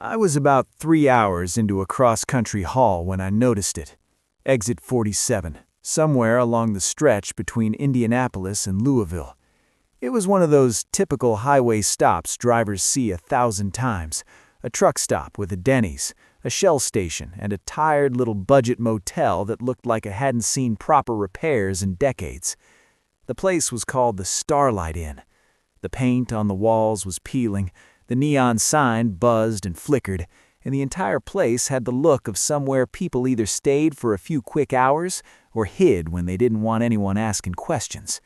I was about 3 hours into a cross-country haul when I noticed it. Exit 47, somewhere along the stretch between Indianapolis and Louisville. It was one of those typical highway stops drivers see 1,000 times. A truck stop with a Denny's, a Shell station, and a tired little budget motel that looked like it hadn't seen proper repairs in decades. The place was called the Starlight Inn. The paint on the walls was peeling, the neon sign buzzed and flickered, and the entire place had the look of somewhere people either stayed for a few quick hours or hid when they didn't want anyone asking questions.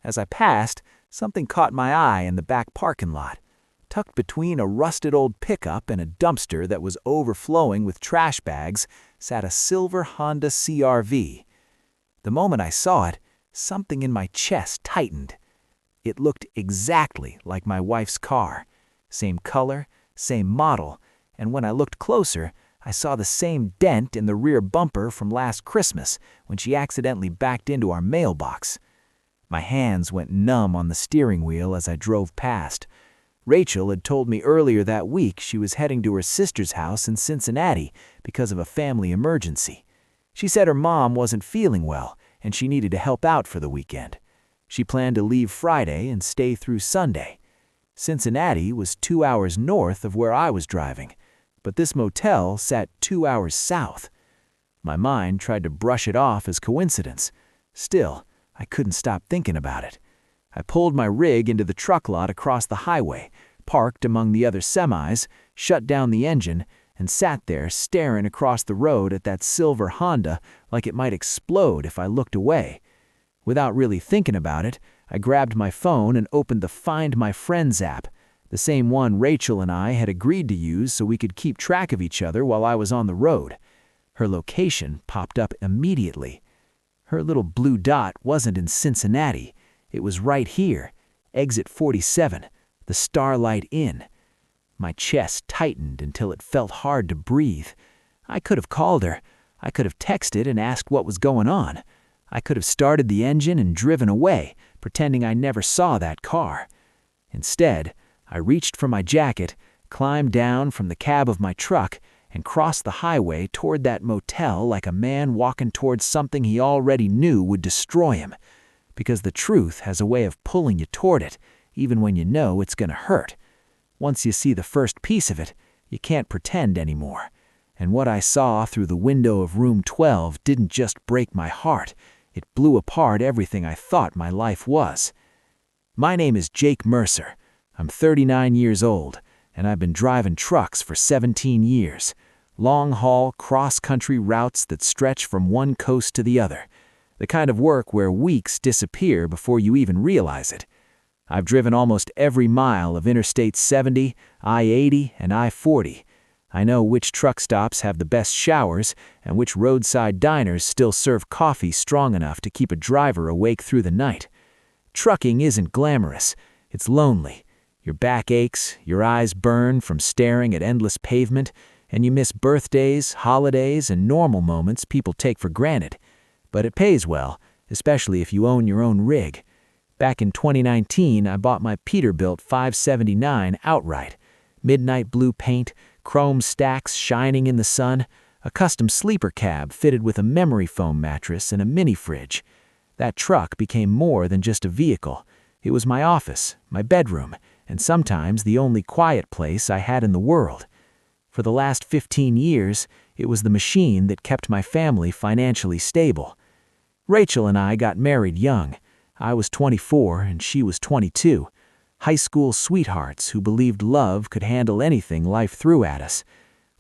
As I passed, something caught my eye in the back parking lot. Tucked between a rusted old pickup and a dumpster that was overflowing with trash bags sat a silver Honda CR-V. The moment I saw it, something in my chest tightened. It looked exactly like my wife's car. Same color, same model, and when I looked closer, I saw the same dent in the rear bumper from last Christmas when she accidentally backed into our mailbox. My hands went numb on the steering wheel as I drove past. Rachel had told me earlier that week she was heading to her sister's house in Cincinnati because of a family emergency. She said her mom wasn't feeling well and she needed to help out for the weekend. She planned to leave Friday and stay through Sunday. Cincinnati was 2 hours north of where I was driving, but this motel sat 2 hours south. My mind tried to brush it off as coincidence. Still, I couldn't stop thinking about it. I pulled my rig into the truck lot across the highway, parked among the other semis, shut down the engine, and sat there staring across the road at that silver Honda like it might explode if I looked away. Without really thinking about it, I grabbed my phone and opened the Find My Friends app, the same one Rachel and I had agreed to use so we could keep track of each other while I was on the road. Her location popped up immediately. Her little blue dot wasn't in Cincinnati. It was right here, exit 47, the Starlight Inn. My chest tightened until it felt hard to breathe. I could have called her. I could have texted and asked what was going on. I could have started the engine and driven away, pretending I never saw that car. Instead, I reached for my jacket, climbed down from the cab of my truck, and crossed the highway toward that motel like a man walking towards something he already knew would destroy him. Because the truth has a way of pulling you toward it, even when you know it's going to hurt. Once you see the first piece of it, you can't pretend anymore. And what I saw through the window of room 12 didn't just break my heart. It blew apart everything I thought my life was. My name is Jake Mercer. I'm 39 years old, and I've been driving trucks for 17 years. Long-haul, cross-country routes that stretch from one coast to the other. The kind of work where weeks disappear before you even realize it. I've driven almost every mile of Interstate 70, I-80, and I-40. I know which truck stops have the best showers and which roadside diners still serve coffee strong enough to keep a driver awake through the night. Trucking isn't glamorous. It's lonely. Your back aches, your eyes burn from staring at endless pavement, and you miss birthdays, holidays, and normal moments people take for granted. But it pays well, especially if you own your own rig. Back in 2019, I bought my Peterbilt 579 outright. Midnight blue paint, chrome stacks shining in the sun, a custom sleeper cab fitted with a memory foam mattress and a mini fridge. That truck became more than just a vehicle. It was my office, my bedroom, and sometimes the only quiet place I had in the world. For the last 15 years, it was the machine that kept my family financially stable. Rachel and I got married young. I was 24 and she was 22. High school sweethearts who believed love could handle anything life threw at us.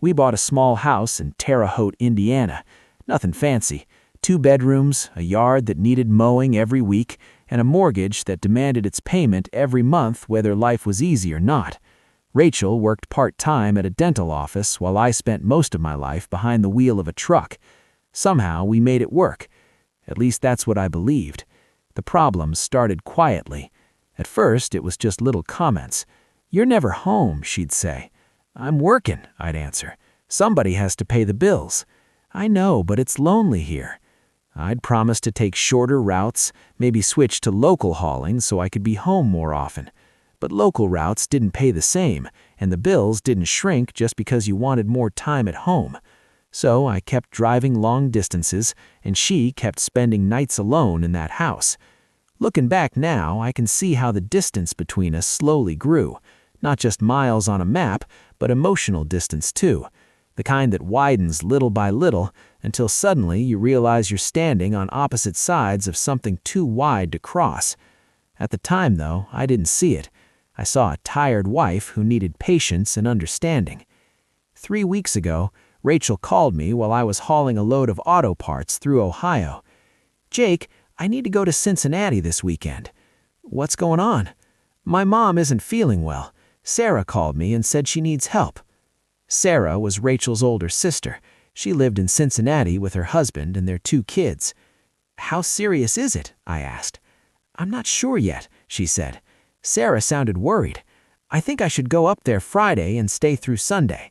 We bought a small house in Terre Haute, Indiana. Nothing fancy. 2 bedrooms, a yard that needed mowing every week, and a mortgage that demanded its payment every month whether life was easy or not. Rachel worked part-time at a dental office while I spent most of my life behind the wheel of a truck. Somehow we made it work. At least that's what I believed. The problems started quietly. At first, it was just little comments. "You're never home," she'd say. "I'm working," I'd answer. "Somebody has to pay the bills." "I know, but it's lonely here." I'd promise to take shorter routes, maybe switch to local hauling so I could be home more often. But local routes didn't pay the same, and the bills didn't shrink just because you wanted more time at home. So I kept driving long distances, and she kept spending nights alone in that house. Looking back now, I can see how the distance between us slowly grew, not just miles on a map, but emotional distance too, the kind that widens little by little until suddenly you realize you're standing on opposite sides of something too wide to cross. At the time, though, I didn't see it. I saw a tired wife who needed patience and understanding. 3 weeks ago, Rachel called me while I was hauling a load of auto parts through Ohio. "Jake, I need to go to Cincinnati this weekend." "What's going on?" "My mom isn't feeling well. Sarah called me and said she needs help." Sarah was Rachel's older sister. She lived in Cincinnati with her husband and their 2 kids. "How serious is it?" I asked. "I'm not sure yet," she said. Sarah sounded worried. "I think I should go up there Friday and stay through Sunday."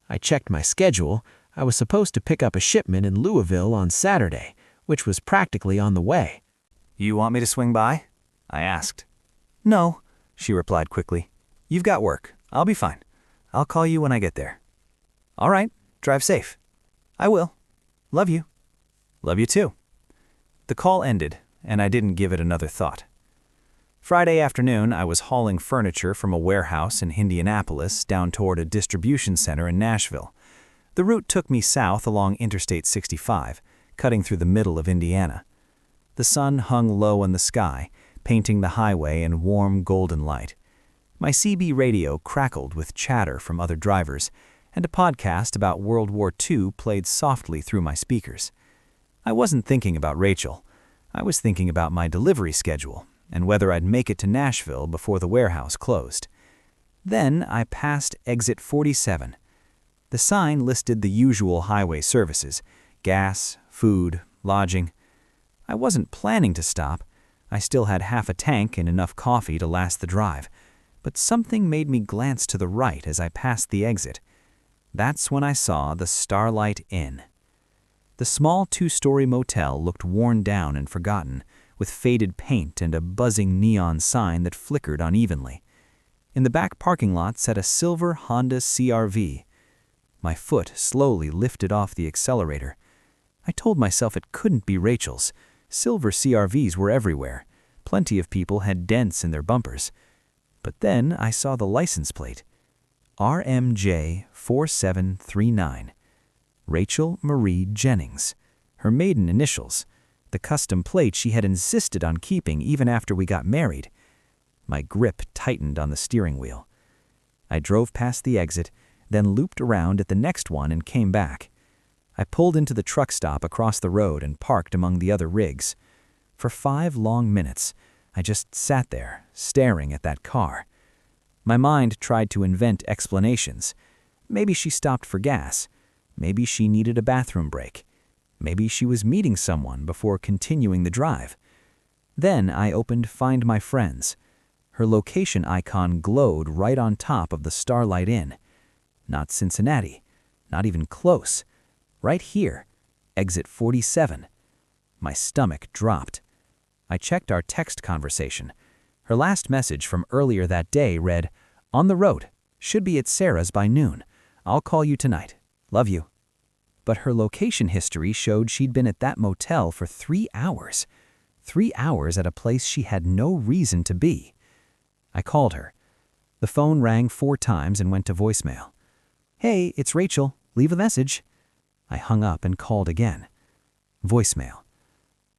I checked my schedule. I was supposed to pick up a shipment in Louisville on Saturday, which was practically on the way. "You want me to swing by?" I asked. "No," she replied quickly. "You've got work. I'll be fine. I'll call you when I get there." "All right, drive safe." "I will. Love you." "Love you too." The call ended, and I didn't give it another thought. Friday afternoon, I was hauling furniture from a warehouse in Indianapolis down toward a distribution center in Nashville. The route took me south along Interstate 65, cutting through the middle of Indiana. The sun hung low in the sky, painting the highway in warm golden light. My CB radio crackled with chatter from other drivers, and a podcast about World War II played softly through my speakers. I wasn't thinking about Rachel. I was thinking about my delivery schedule and whether I'd make it to Nashville before the warehouse closed. Then I passed exit 47. The sign listed the usual highway services: gas, food, lodging. I wasn't planning to stop. I still had half a tank and enough coffee to last the drive. But something made me glance to the right as I passed the exit. That's when I saw the Starlight Inn. The small 2-story motel looked worn down and forgotten, with faded paint and a buzzing neon sign that flickered unevenly. In the back parking lot sat a silver Honda CR-V. My foot slowly lifted off the accelerator. I told myself it couldn't be Rachel's. Silver CR-Vs were everywhere. Plenty of people had dents in their bumpers. But then I saw the license plate. RMJ 4739. Rachel Marie Jennings. Her maiden initials. The custom plate she had insisted on keeping even after we got married. My grip tightened on the steering wheel. I drove past the exit, then looped around at the next one and came back. I pulled into the truck stop across the road and parked among the other rigs. For 5 long minutes, I just sat there, staring at that car. My mind tried to invent explanations. Maybe she stopped for gas. Maybe she needed a bathroom break. Maybe she was meeting someone before continuing the drive. Then I opened Find My Friends. Her location icon glowed right on top of the Starlight Inn. Not Cincinnati. Not even close. Right here. Exit 47. My stomach dropped. I checked our text conversation. Her last message from earlier that day read, "On the road. Should be at Sarah's by noon. I'll call you tonight. Love you." But her location history showed she'd been at that motel for 3 hours. 3 hours at a place she had no reason to be. I called her. The phone rang 4 times and went to voicemail. "Hey, it's Rachel. Leave a message." I hung up and called again. Voicemail.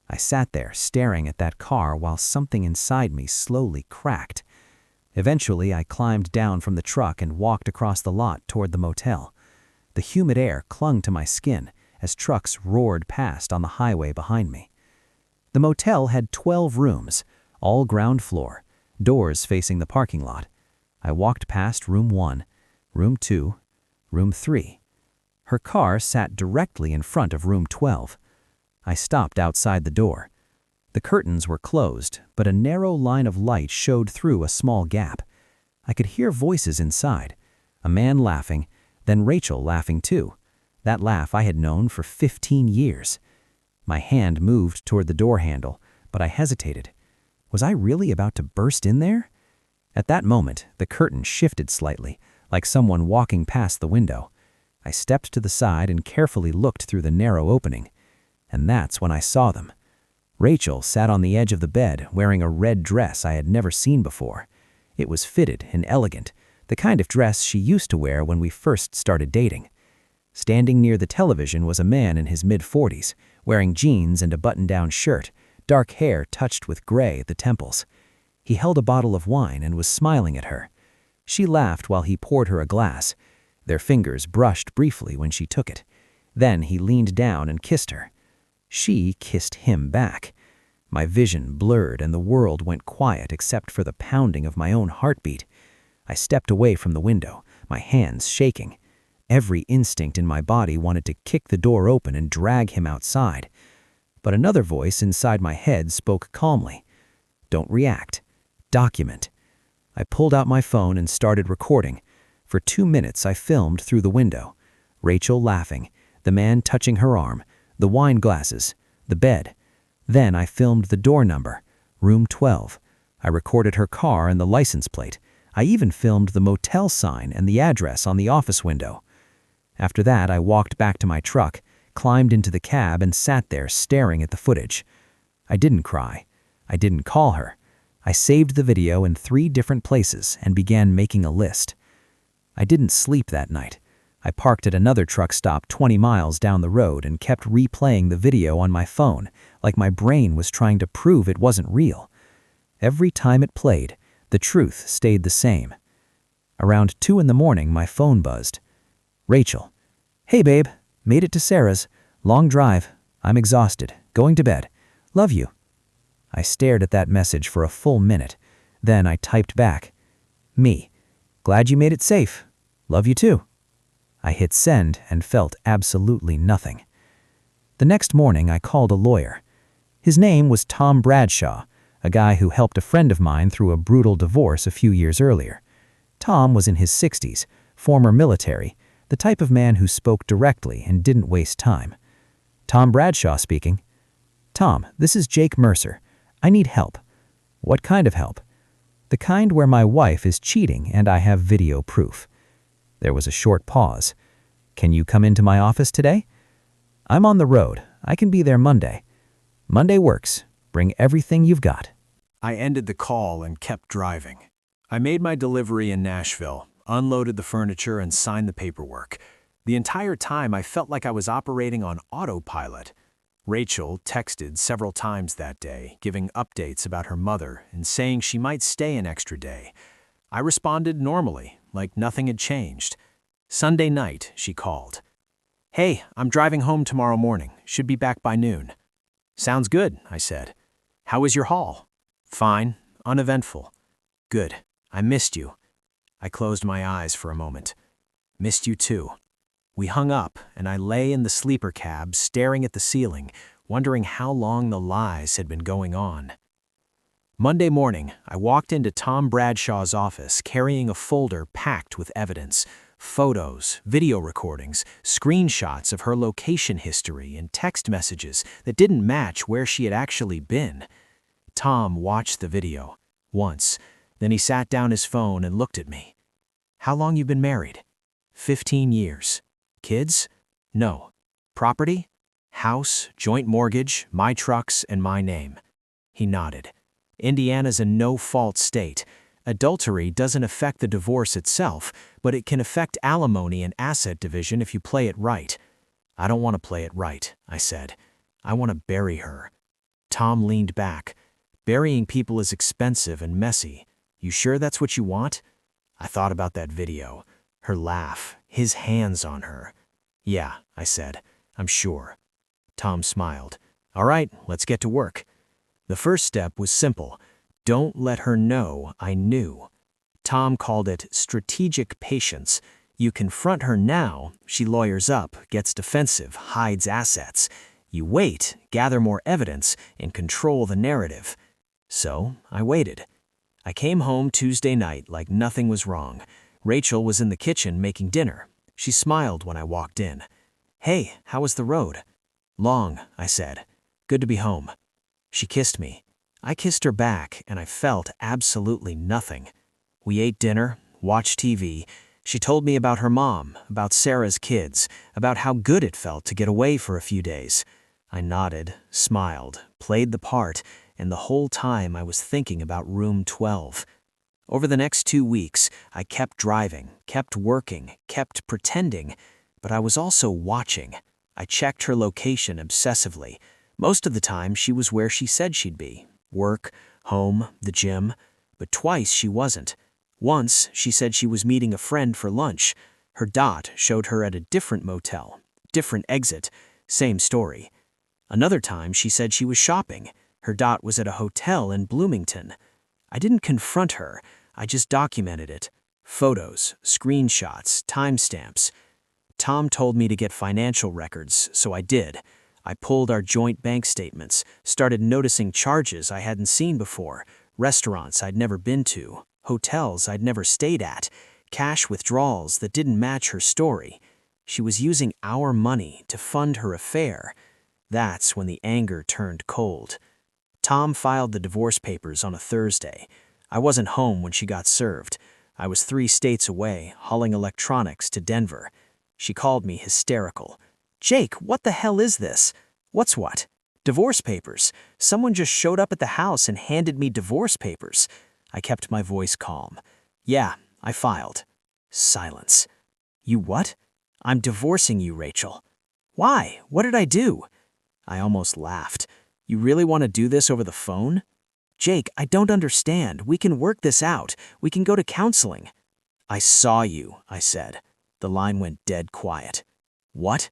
I sat there staring at that car while something inside me slowly cracked. Eventually, I climbed down from the truck and walked across the lot toward the motel. The humid air clung to my skin as trucks roared past on the highway behind me. The motel had 12 rooms, all ground floor, doors facing the parking lot. I walked past room 1, room 2, room 3. Her car sat directly in front of room 12. I stopped outside the door. The curtains were closed, but a narrow line of light showed through a small gap. I could hear voices inside, a man laughing, then Rachel laughing too. That laugh I had known for 15 years. My hand moved toward the door handle, but I hesitated. Was I really about to burst in there? At that moment, the curtain shifted slightly, like someone walking past the window. I stepped to the side and carefully looked through the narrow opening. And that's when I saw them. Rachel sat on the edge of the bed wearing a red dress I had never seen before. It was fitted and elegant, the kind of dress she used to wear when we first started dating. Standing near the television was a man in his mid-40s, wearing jeans and a button-down shirt, dark hair touched with gray at the temples. He held a bottle of wine and was smiling at her. She laughed while he poured her a glass. Their fingers brushed briefly when she took it. Then he leaned down and kissed her. She kissed him back. My vision blurred and the world went quiet except for the pounding of my own heartbeat. I stepped away from the window, my hands shaking. Every instinct in my body wanted to kick the door open and drag him outside. But another voice inside my head spoke calmly. Don't react. Document. I pulled out my phone and started recording. For 2 minutes I filmed through the window. Rachel laughing, the man touching her arm, the wine glasses, the bed. Then I filmed the door number, room 12. I recorded her car and the license plate. I even filmed the motel sign and the address on the office window. After that, I walked back to my truck, climbed into the cab and sat there staring at the footage. I didn't cry. I didn't call her. I saved the video in 3 different places and began making a list. I didn't sleep that night. I parked at another truck stop 20 miles down the road and kept replaying the video on my phone, like my brain was trying to prove it wasn't real. Every time it played, the truth stayed the same. Around 2 in the morning, my phone buzzed. Rachel. Hey babe, made it to Sarah's. Long drive. I'm exhausted. Going to bed. Love you. I stared at that message for a full minute. Then I typed back. Me. Glad you made it safe. Love you too. I hit send and felt absolutely nothing. The next morning I called a lawyer. His name was Tom Bradshaw, a guy who helped a friend of mine through a brutal divorce a few years earlier. Tom was in his 60s, former military, the type of man who spoke directly and didn't waste time. Tom Bradshaw speaking. Tom, this is Jake Mercer. I need help. What kind of help? The kind where my wife is cheating and I have video proof. There was a short pause. Can you come into my office today? I'm on the road. I can be there Monday. Monday works. Bring everything you've got. I ended the call and kept driving. I made my delivery in Nashville, unloaded the furniture, and signed the paperwork. The entire time I felt like I was operating on autopilot. Rachel texted several times that day, giving updates about her mother and saying she might stay an extra day. I responded normally, like nothing had changed. Sunday night, she called. Hey, I'm driving home tomorrow morning. Should be back by noon. Sounds good, I said. How was your haul? Fine, uneventful. Good, I missed you. I closed my eyes for a moment. Missed you too. We hung up, and I lay in the sleeper cab staring at the ceiling, wondering how long the lies had been going on. Monday morning, I walked into Tom Bradshaw's office carrying a folder packed with evidence, photos, video recordings, screenshots of her location history, and text messages that didn't match where she had actually been. Tom watched the video, once, then he sat down his phone and looked at me. How long you been married? 15 years. Kids? No. Property? House, joint mortgage, my trucks, and my name. He nodded. Indiana's a no-fault state. Adultery doesn't affect the divorce itself, but it can affect alimony and asset division if you play it right. I don't want to play it right, I said. I want to bury her. Tom leaned back. Burying people is expensive and messy. You sure that's what you want? I thought about that video. Her laugh, his hands on her. Yeah, I said. I'm sure. Tom smiled. All right, let's get to work. The first step was simple. Don't let her know I knew. Tom called it strategic patience. You confront her now, she lawyers up, gets defensive, hides assets. You wait, gather more evidence, and control the narrative. So I waited. I came home Tuesday night like nothing was wrong. Rachel was in the kitchen making dinner. She smiled when I walked in. Hey, how was the road? Long, I said. Good to be home. She kissed me. I kissed her back, and I felt absolutely nothing. We ate dinner, watched TV. She told me about her mom, about Sarah's kids, about how good it felt to get away for a few days. I nodded, smiled, played the part, and the whole time I was thinking about room 12. Over the next 2 weeks, I kept driving, kept working, kept pretending, but I was also watching. I checked her location obsessively. Most of the time, she was where she said she'd be. Work, home, the gym. But twice she wasn't. Once, she said she was meeting a friend for lunch. Her dot showed her at a different motel, different exit, same story. Another time, she said she was shopping. Her dot was at a hotel in Bloomington. I didn't confront her, I just documented it. Photos, screenshots, timestamps. Tom told me to get financial records, so I did. I pulled our joint bank statements, started noticing charges I hadn't seen before, restaurants I'd never been to, hotels I'd never stayed at, cash withdrawals that didn't match her story. She was using our money to fund her affair. That's when the anger turned cold. Tom filed the divorce papers on a Thursday. I wasn't home when she got served. I was 3 states away, hauling electronics to Denver. She called me hysterical. "Jake, what the hell is this?" "What's what?" "Divorce papers. Someone just showed up at the house and handed me divorce papers." I kept my voice calm. "Yeah, I filed." Silence. "You what?" "I'm divorcing you, Rachel." "Why? What did I do?" I almost laughed. "You really want to do this over the phone?" "Jake, I don't understand. We can work this out. We can go to counseling." "I saw you," I said. The line went dead quiet. "What?"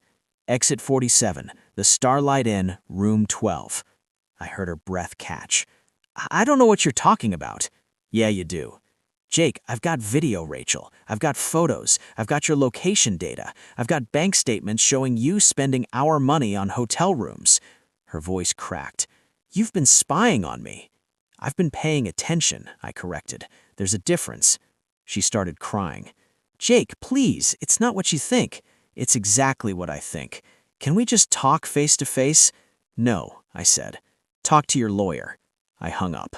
"Exit 47, the Starlight Inn, room 12. I heard her breath catch. "I don't know what you're talking about." "Yeah, you do." "Jake, I've got video, Rachel. I've got photos. I've got your location data. I've got bank statements showing you spending our money on hotel rooms." Her voice cracked. "You've been spying on me." "I've been paying attention," I corrected. "There's a difference." She started crying. "Jake, please, it's not what you think." "It's exactly what I think. Can we just talk face to face?" "No," I said. "Talk to your lawyer." I hung up.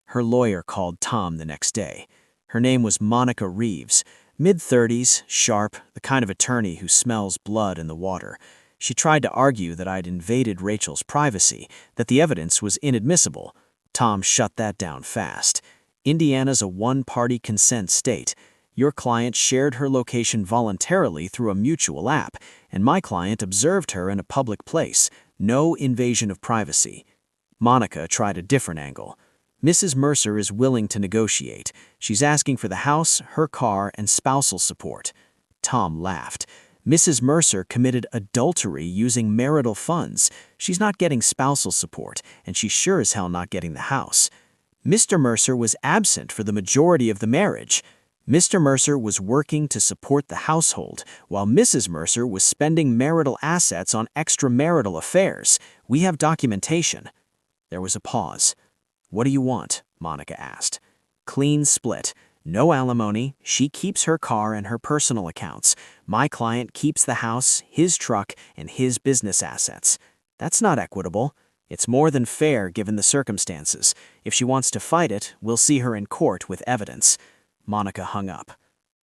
Her lawyer called Tom the next day. Her name was Monica Reeves, mid-30s, sharp, the kind of attorney who smells blood in the water. She tried to argue that I'd invaded Rachel's privacy, that the evidence was inadmissible. Tom shut that down fast. Indiana's a one-party consent state. Your client shared her location voluntarily through a mutual app, and my client observed her in a public place. No invasion of privacy. Monica tried a different angle. "Mrs. Mercer is willing to negotiate. She's asking for the house, her car, and spousal support." Tom laughed. "Mrs. Mercer committed adultery using marital funds. She's not getting spousal support, and she's sure as hell not getting the house. Mr. Mercer was absent for the majority of the marriage. Mr. Mercer was working to support the household, while Mrs. Mercer was spending marital assets on extramarital affairs. We have documentation." There was a pause. "What do you want?" Monica asked. "Clean split. No alimony. She keeps her car and her personal accounts. My client keeps the house, his truck, and his business assets. That's not equitable. It's more than fair given the circumstances. If she wants to fight it, we'll see her in court with evidence." Monica hung up.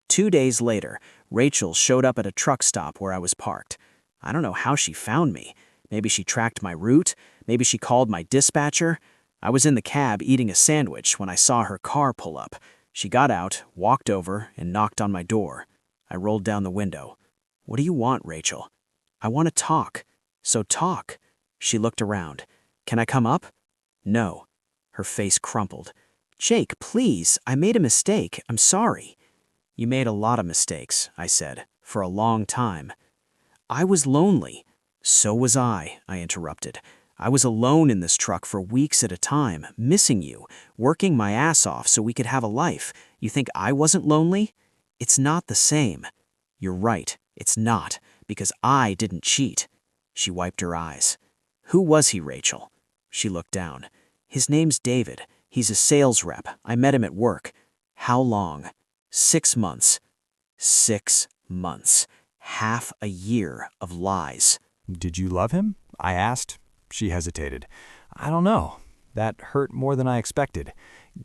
2 days later, Rachel showed up at a truck stop where I was parked. I don't know how she found me. Maybe she tracked my route. Maybe she called my dispatcher. I was in the cab eating a sandwich when I saw her car pull up. She got out, walked over, and knocked on my door. I rolled down the window. "What do you want, Rachel?" "I want to talk." "So talk." She looked around. "Can I come up?" "No." Her face crumpled. "Jake, please, I made a mistake. I'm sorry." "You made a lot of mistakes," I said, "for a long time." "I was lonely." "So was I interrupted. "I was alone in this truck for weeks at a time, missing you, working my ass off so we could have a life. You think I wasn't lonely?" "It's not the same." "You're right, it's not, because I didn't cheat." She wiped her eyes. "Who was he, Rachel?" She looked down. "His name's David. He's a sales rep. I met him at work." "How long?" 6 months. 6 months. Half a year of lies. "Did you love him?" I asked. She hesitated. "I don't know. That hurt more than I expected.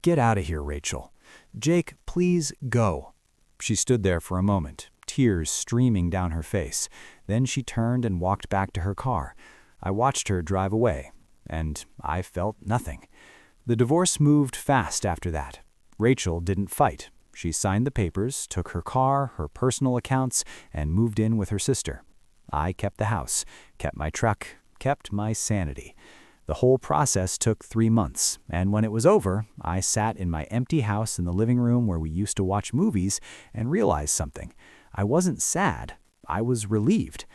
Get out of here, Rachel. Jake, please go." She stood there for a moment, tears streaming down her face. Then she turned and walked back to her car. I watched her drive away, and I felt nothing. The divorce moved fast after that. Rachel didn't fight. She signed the papers, took her car, her personal accounts, and moved in with her sister. I kept the house, kept my truck, kept my sanity. The whole process took 3 months, and when it was over, I sat in my empty house in the living room where we used to watch movies and realized something. I wasn't sad. I was relieved.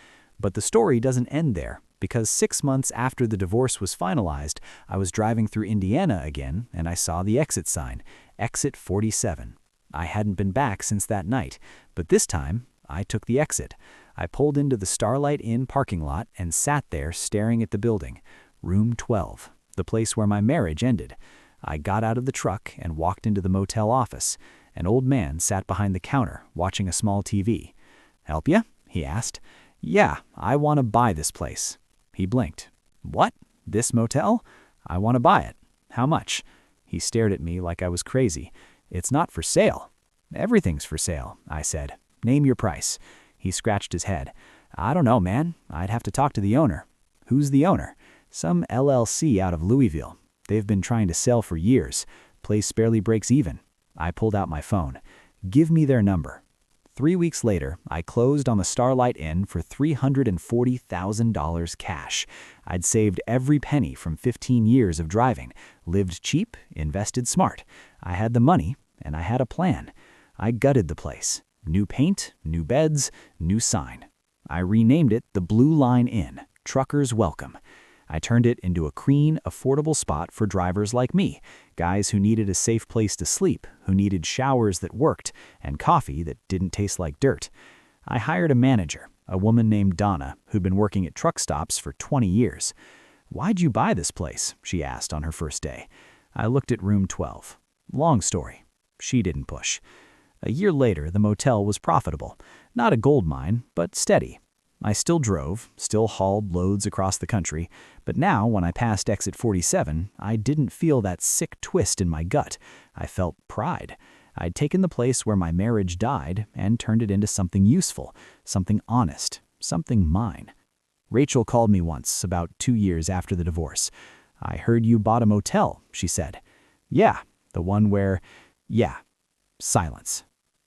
But the story doesn't end there, because 6 months after the divorce was finalized, I was driving through Indiana again, and I saw the exit sign, Exit 47. I hadn't been back since that night, but this time, I took the exit. I pulled into the Starlight Inn parking lot and sat there staring at the building. Room 12, the place where my marriage ended. I got out of the truck and walked into the motel office. An old man sat behind the counter, watching a small TV. "Help ya?" he asked. "Yeah, I want to buy this place." He blinked. "What? This motel? I want to buy it. How much?" He stared at me like I was crazy. "It's not for sale." "Everything's for sale," I said. "Name your price." He scratched his head. "I don't know, man. I'd have to talk to the owner." "Who's the owner?" "Some LLC out of Louisville. They've been trying to sell for years. Place barely breaks even." I pulled out my phone. "Give me their number." 3 weeks later, I closed on the Starlight Inn for $340,000 cash. I'd saved every penny from 15 years of driving, lived cheap, invested smart. I had the money, and I had a plan. I gutted the place. New paint, new beds, new sign. I renamed it the Blue Line Inn, Truckers Welcome. I turned it into a clean, affordable spot for drivers like me, guys who needed a safe place to sleep, who needed showers that worked, and coffee that didn't taste like dirt. I hired a manager, a woman named Donna, who'd been working at truck stops for 20 years. "Why'd you buy this place?" she asked on her first day. I looked at room 12. Long story. She didn't push. A year later, the motel was profitable. Not a gold mine, but steady. I still drove, still hauled loads across the country, but now when I passed Exit 47, I didn't feel that sick twist in my gut. I felt pride. I'd taken the place where my marriage died and turned it into something useful, something honest, something mine. Rachel called me once, about 2 years after the divorce. "I heard you bought a motel," she said. "Yeah, the one where—" "Yeah." Silence.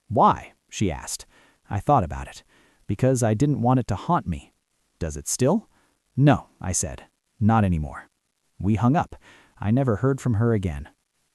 "Why?" she asked. I thought about it. "Because I didn't want it to haunt me." "Does it still?" "No," I said. "Not anymore." We hung up. I never heard from her again.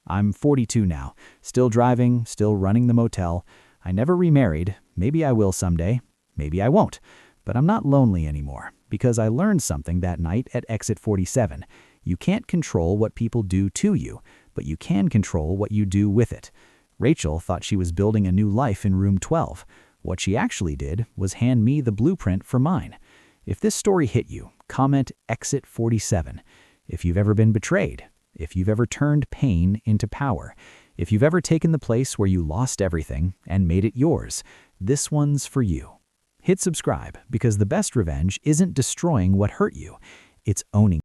I'm 42 now, still driving, still running the motel. I never remarried. Maybe I will someday. Maybe I won't. But I'm not lonely anymore, because I learned something that night at Exit 47. You can't control what people do to you, but you can control what you do with it. Rachel thought she was building a new life in room 12. What she actually did was hand me the blueprint for mine. If this story hit you, comment Exit 47. If you've ever been betrayed, if you've ever turned pain into power, if you've ever taken the place where you lost everything and made it yours, this one's for you. Hit subscribe, because the best revenge isn't destroying what hurt you, it's owning